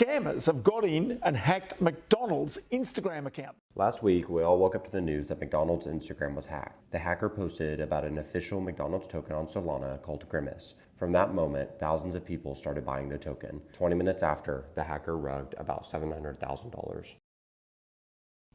Scammers have got in and hacked McDonald's Instagram account. Last week, we all woke up to the news that McDonald's Instagram was hacked. The hacker posted about an official McDonald's token on Solana called Grimace. From that moment, thousands of people started buying the token. 20 minutes after, the hacker rugged about $700,000.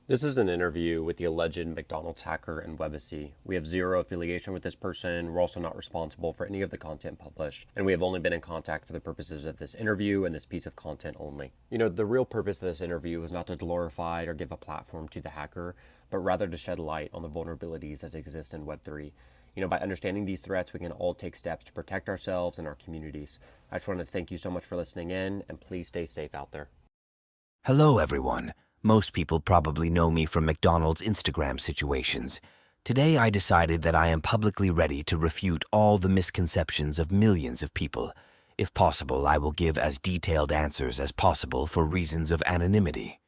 This is an interview with the alleged McDonald's hacker and Webacy. We have zero affiliation with this person. We're also not responsible for any of the content published, and we have only been in contact for the purposes of this interview and this piece of content only. The real purpose of this interview was not to glorify or give a platform to the hacker, but rather to shed light on the vulnerabilities that exist in Web3. By understanding these threats, we can all take steps to protect ourselves and our communities. I just want to thank you so much for listening in, and please stay safe out there. Hello, everyone. Most people probably know me from McDonald's Instagram situations. Today, I decided that I am publicly ready to refute all the misconceptions of millions of people. If possible, I will give as detailed answers as possible for reasons of anonymity.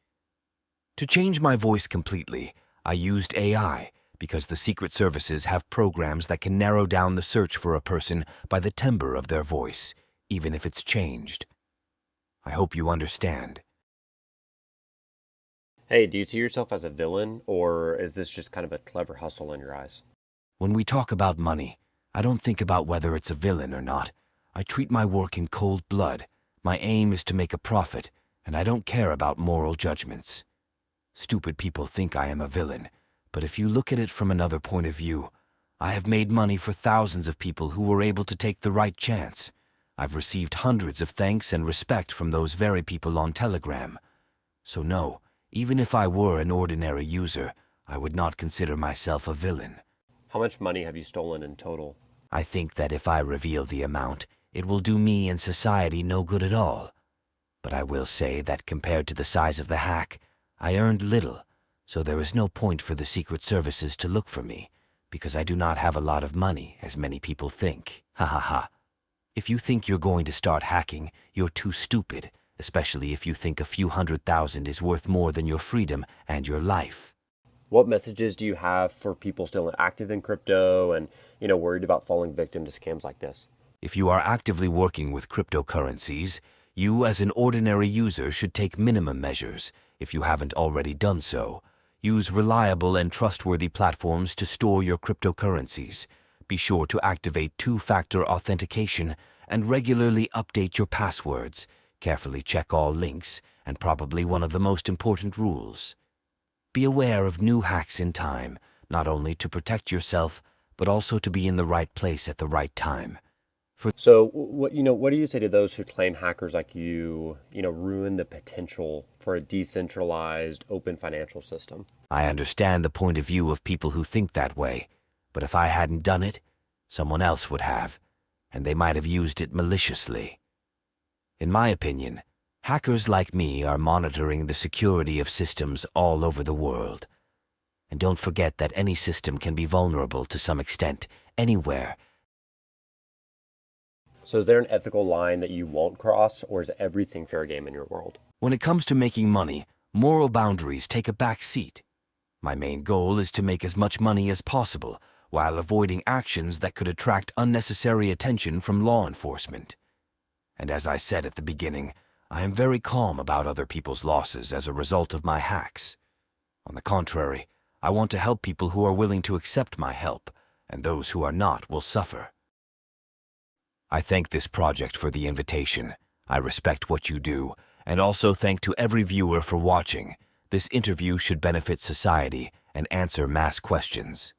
To change my voice completely, I used AI because the Secret Services have programs that can narrow down the search for a person by the timbre of their voice, even if it's changed. I hope you understand. Hey, do you see yourself as a villain, or is this just kind of a clever hustle in your eyes? When we talk about money, I don't think about whether it's a villain or not. I treat my work in cold blood. My aim is to make a profit, and I don't care about moral judgments. Stupid people think I am a villain, but if you look at it from another point of view, I have made money for thousands of people who were able to take the right chance. I've received hundreds of thanks and respect from those very people on Telegram. So no, even if I were an ordinary user, I would not consider myself a villain. How much money have you stolen in total? I think that if I reveal the amount, it will do me and society no good at all. But I will say that compared to the size of the hack, I earned little, so there is no point for the Secret Services to look for me, because I do not have a lot of money, as many people think. Ha ha ha. If you think you're going to start hacking, you're too stupid, especially if you think a few $100,000 is worth more than your freedom and your life. What messages do you have for people still active in crypto and, worried about falling victim to scams like this? If you are actively working with cryptocurrencies, you as an ordinary user should take minimum measures. If you haven't already done so, use reliable and trustworthy platforms to store your cryptocurrencies. Be sure to activate two-factor authentication and regularly update your passwords. Carefully check all links, and probably one of the most important rules. Be aware of new hacks in time, not only to protect yourself, but also to be in the right place at the right time. So, what do you say to those who claim hackers like you, ruin the potential for a decentralized, open financial system? I understand the point of view of people who think that way, but if I hadn't done it, someone else would have, and they might have used it maliciously. In my opinion, hackers like me are monitoring the security of systems all over the world. And don't forget that any system can be vulnerable to some extent, anywhere. So is there an ethical line that you won't cross, or is everything fair game in your world? When it comes to making money, moral boundaries take a back seat. My main goal is to make as much money as possible, while avoiding actions that could attract unnecessary attention from law enforcement. And as I said at the beginning, I am very calm about other people's losses as a result of my hacks. On the contrary, I want to help people who are willing to accept my help, and those who are not will suffer. I thank this project for the invitation. I respect what you do, and also thank to every viewer for watching. This interview should benefit society and answer mass questions.